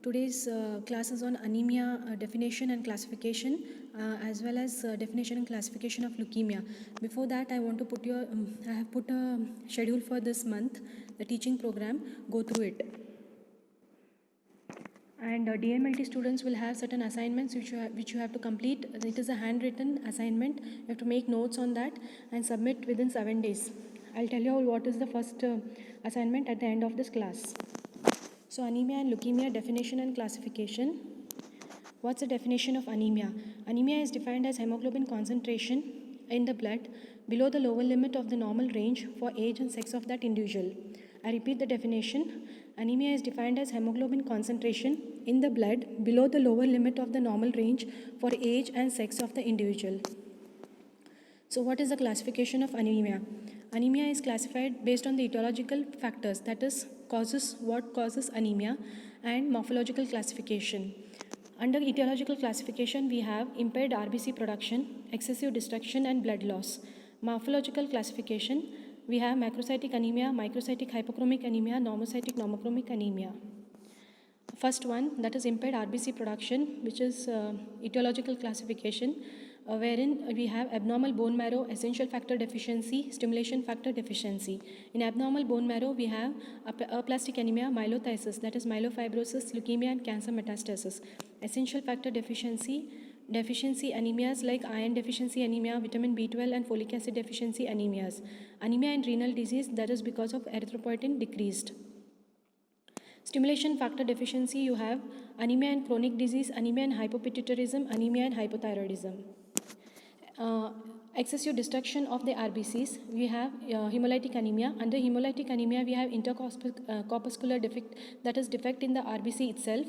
Today's class is on anemia definition and classification, as well as definition and classification of leukemia. Before that, I want to put I have put a schedule for this month, the teaching program. Go through it. And DMLT students will have certain assignments which you have to complete. It is a handwritten assignment. You have to make notes on that and submit within 7 days. I'll tell you what is the first assignment at the end of this class. So anemia and leukemia definition and classification. What's the definition of anemia? Anemia is defined as hemoglobin concentration in the blood below the lower limit of the normal range for age and sex of that individual. I repeat the definition. Anemia is defined as hemoglobin concentration in the blood below the lower limit of the normal range for age and sex of the individual. So what is the classification of anemia? Anemia is classified based on the etiological factors, that is, what causes anemia, and morphological classification. Under etiological classification, we have impaired RBC production, excessive destruction, and blood loss. Morphological classification, we have macrocytic anemia, microcytic hypochromic anemia, normocytic normochromic anemia. First one, that is impaired RBC production, which is etiological classification, wherein we have abnormal bone marrow essential factor deficiency, stimulation factor deficiency. In abnormal bone marrow, we have aplastic anemia, myelothysis, that is myelofibrosis, leukemia, and cancer metastasis. Essential factor deficiency anemias like iron deficiency anemia, vitamin B12 and folic acid deficiency anemias. Anemia in renal disease, that is because of erythropoietin decreased. Stimulation factor deficiency, you have anemia and chronic disease, anemia and hypopituitarism, anemia and hypothyroidism. Excessive destruction of the RBCs, we have hemolytic anemia. Under hemolytic anemia, we have intercorpuscular defect, that is defect in the RBC itself.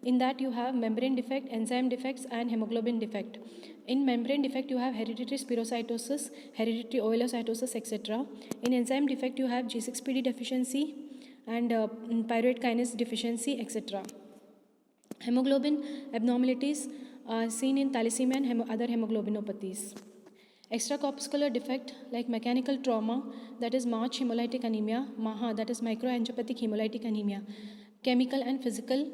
In that, you have membrane defect, enzyme defects, and hemoglobin defect. In membrane defect, you have hereditary spherocytosis, hereditary ovalocytosis, etc. In enzyme defect, you have G6PD deficiency and pyruvate kinase deficiency, etc. Hemoglobin abnormalities are seen in thalassemia and other hemoglobinopathies. Extracorpuscular defect like mechanical trauma, that is March hemolytic anemia, MAHA, that is microangiopathic hemolytic anemia. Chemical and physical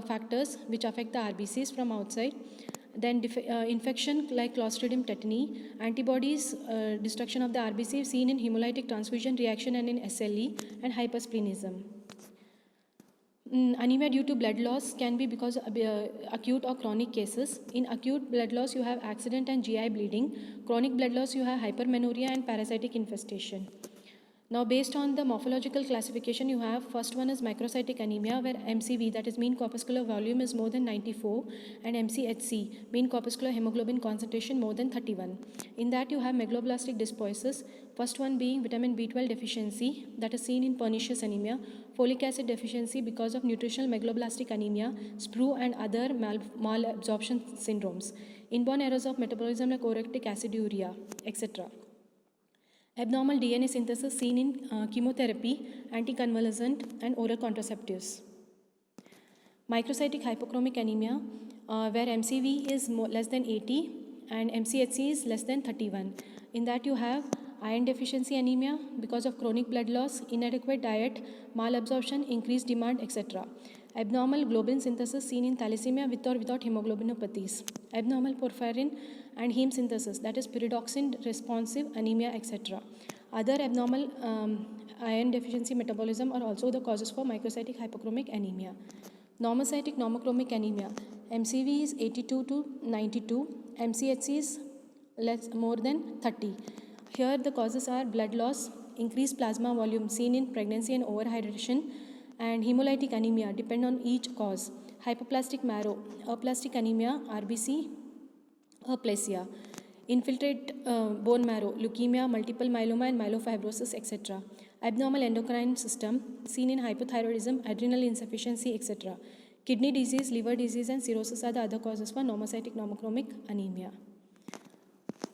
factors which affect the RBCs from outside. Then infection like Clostridium tetani, antibodies, destruction of the RBC seen in hemolytic transfusion reaction and in SLE, and hypersplenism. Anemia due to blood loss can be because of acute or chronic cases. In acute blood loss, you have accident and GI bleeding. Chronic blood loss, you have hypermenorrhea and parasitic infestation. Now, based on the morphological classification, you have first one is microcytic anemia, where MCV, that is mean corpuscular volume, is more than 94, and MCHC, mean corpuscular hemoglobin concentration, more than 31. In that, you have megaloblastic dysbiosis, first one being vitamin B12 deficiency, that is seen in pernicious anemia, folic acid deficiency because of nutritional megaloblastic anemia, SPRU, and other malabsorption syndromes, inborn errors of metabolism like oractic aciduria, etc. Abnormal DNA synthesis seen in chemotherapy, anticonvulsant, and oral contraceptives. Microcytic hypochromic anemia, where MCV is less than 80 and MCHC is less than 31. In that, you have iron deficiency anemia because of chronic blood loss, inadequate diet, malabsorption, increased demand, etc. Abnormal globin synthesis seen in thalassemia with or without hemoglobinopathies. Abnormal porphyrin and heme synthesis, that is pyridoxine responsive anemia, etc. Other abnormal iron deficiency metabolism are also the causes for microcytic hypochromic anemia. Normocytic normochromic anemia, MCV is 82 to 92, MCHC is more than 30. Here the causes are blood loss, increased plasma volume seen in pregnancy and overhydration, and hemolytic anemia depend on each cause. Hypoplastic marrow, aplastic anemia, RBC, aplasia. Infiltrate bone marrow, leukemia, multiple myeloma, and myelofibrosis, etc. Abnormal endocrine system seen in hypothyroidism, adrenal insufficiency, etc. Kidney disease, liver disease, and cirrhosis are the other causes for normocytic normochromic anemia.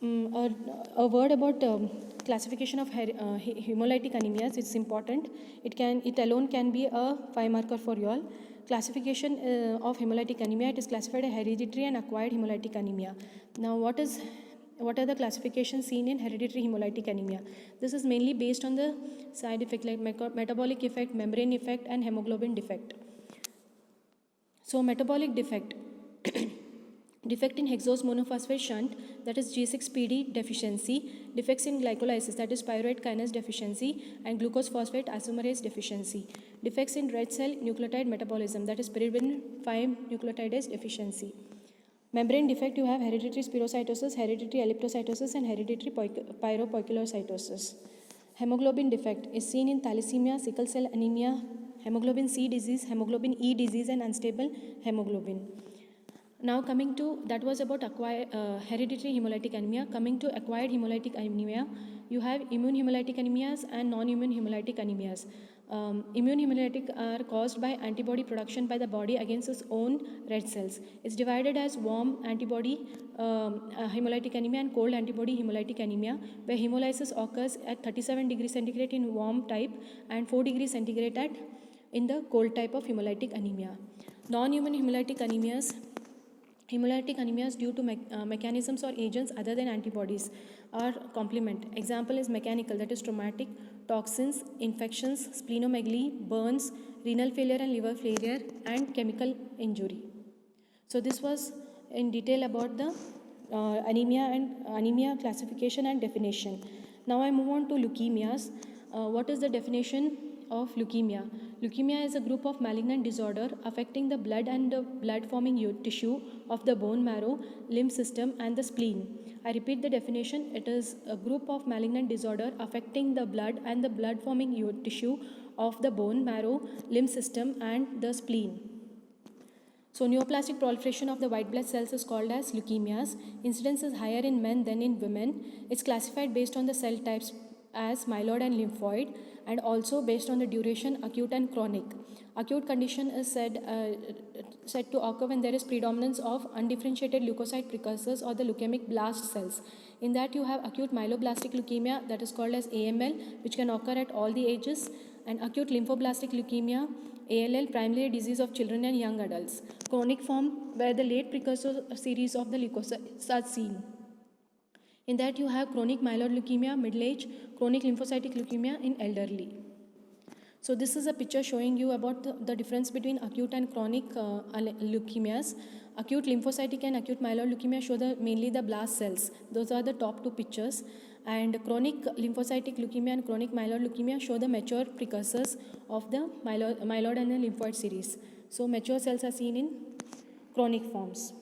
A word about classification of hemolytic anemias. It's important. It alone can be a 5-marker for you all. Classification of hemolytic anemia, it is classified as hereditary and acquired hemolytic anemia. Now, what are the classifications seen in hereditary hemolytic anemia? This is mainly based on the side effect like metabolic effect, membrane effect, and hemoglobin defect. So metabolic defect. Defect in hexose monophosphate shunt, that is G6PD deficiency, defects in glycolysis, that is pyruvate kinase deficiency, and glucose phosphate isomerase deficiency, defects in red cell nucleotide metabolism, that is pyridine 5 nucleotidase deficiency. Membrane defect, you have hereditary spherocytosis, hereditary elliptocytosis, and hereditary pyropoikilocytosis. Hemoglobin defect is seen in thalassemia, sickle cell anemia, hemoglobin C disease, hemoglobin E disease, and unstable hemoglobin. Now coming to, that was about hereditary hemolytic anemia. Coming to acquired hemolytic anemia, you have immune hemolytic anemias and non-immune hemolytic anemias. Immune hemolytic are caused by antibody production by the body against its own red cells. It's divided as warm antibody hemolytic anemia and cold antibody hemolytic anemia, where hemolysis occurs at 37 degrees centigrade in warm type and 4 degrees centigrade in the cold type of hemolytic anemia. Non-human hemolytic anemias, due to mechanisms or agents other than antibodies or complement. Example is mechanical, that is traumatic, toxins, infections, splenomegaly, burns, renal failure and liver failure, and chemical injury. So this was in detail about the anemia classification and definition. Now I move on to leukemias. What is the definition of leukemia? Leukemia is a group of malignant disorder affecting the blood and the blood-forming tissue of the bone marrow, lymph system, and the spleen. I repeat the definition. It is a group of malignant disorder affecting the blood and the blood-forming tissue of the bone marrow, lymph system, and the spleen. So neoplastic proliferation of the white blood cells is called as leukemias. Incidence is higher in men than in women. It's classified based on the cell types as myeloid and lymphoid, and also based on the duration, acute and chronic. Acute condition is said to occur when there is predominance of undifferentiated leukocyte precursors or the leukemic blast cells. In that you have acute myeloblastic leukemia, that is called as AML, which can occur at all the ages, and acute lymphoblastic leukemia, ALL, primarily a disease of children and young adults. Chronic form, where the late precursor series of the leukocytes are seen. In that you have chronic myeloid leukemia, middle age, chronic lymphocytic leukemia in elderly. So this is a picture showing you about the difference between acute and chronic leukemias. Acute lymphocytic and acute myeloid leukemia show mainly the blast cells. Those are the top two pictures. And chronic lymphocytic leukemia and chronic myeloid leukemia show the mature precursors of the myeloid and the lymphoid series. So mature cells are seen in chronic forms.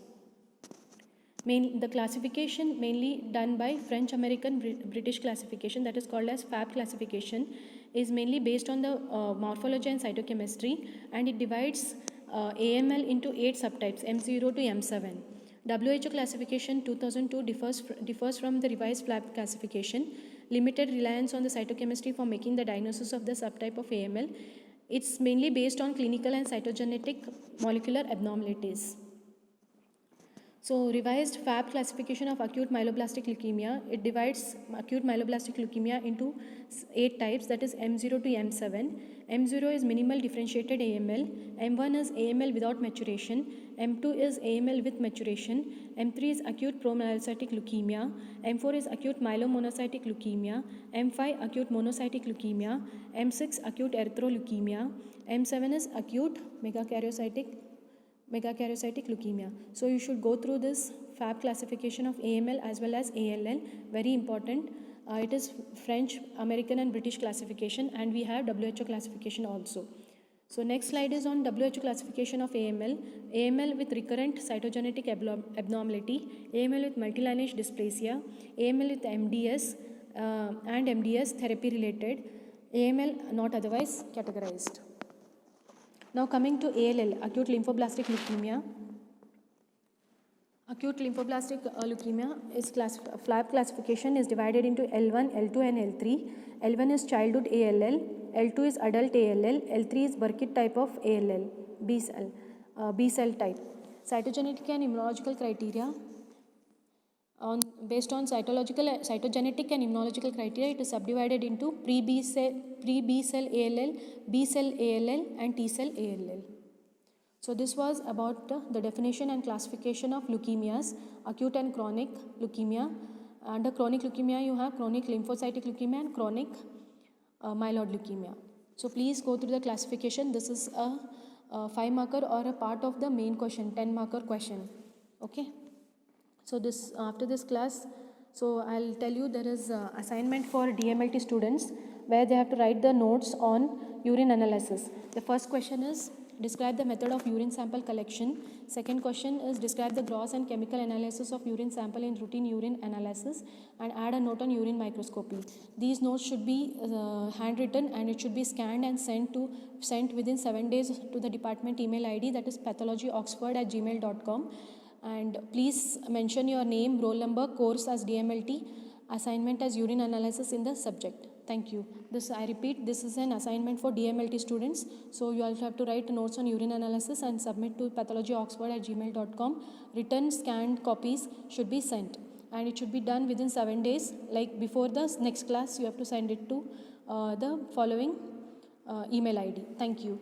The classification mainly done by French American British classification, that is called as FAB classification, is mainly based on the morphology and cytochemistry, and it divides AML into 8 subtypes, M0 to M7. WHO classification 2002 differs from the revised FAB classification, limited reliance on the cytochemistry for making the diagnosis of the subtype of AML. It's mainly based on clinical and cytogenetic molecular abnormalities. So revised FAB classification of acute myeloblastic leukemia, it divides acute myeloblastic leukemia into 8 types, that is M0 to M7. M0 is minimal differentiated AML, M1 is AML without maturation, M2 is AML with maturation, M3 is acute promyelocytic leukemia, M4 is acute myelomonocytic leukemia, M5 acute monocytic leukemia, M6 acute erythroleukemia, M7 is acute megakaryocytic leukemia. So you should go through this FAB classification of AML as well as ALL, very important. It is French, American and British classification, and we have WHO classification also. So next slide is on WHO classification of AML. AML with recurrent cytogenetic abnormality, AML with multilineage dysplasia, AML with MDS and MDS therapy related, AML not otherwise categorized. Now coming to ALL, acute lymphoblastic leukemia. Acute lymphoblastic leukemia is FAB classification is divided into L1, L2 and L3. L1 is childhood ALL, L2 is adult ALL, L3 is Burkitt type of ALL, B cell type. Cytogenetic and immunological criteria. Based on cytogenetic and immunological criteria, it is subdivided into pre-B cell ALL, B cell ALL and T cell ALL. So this was about the definition and classification of leukemias, acute and chronic leukemia. Under chronic leukemia, you have chronic lymphocytic leukemia and chronic myeloid leukemia. So please go through the classification. This is a 5 marker or a part of the main question, 10 marker question. Okay. So this after this class, so I'll tell you there is assignment for DMLT students where they have to write the notes on urine analysis. The first question is describe the method of urine sample collection. Second question is describe the gross and chemical analysis of urine sample in routine urine analysis and add a note on urine microscopy. These notes should be handwritten and it should be scanned and sent within 7 days to the department email ID, that is pathologyoxford@gmail.com. And please mention your name, roll number, course as DMLT, assignment as urine analysis in the subject. Thank you. This, I repeat, this is an assignment for DMLT students. So you also have to write notes on urine analysis and submit to pathologyoxford@gmail.com. Written scanned copies should be sent and it should be done within 7 days. Like before the next class, you have to send it to the following email ID. Thank you.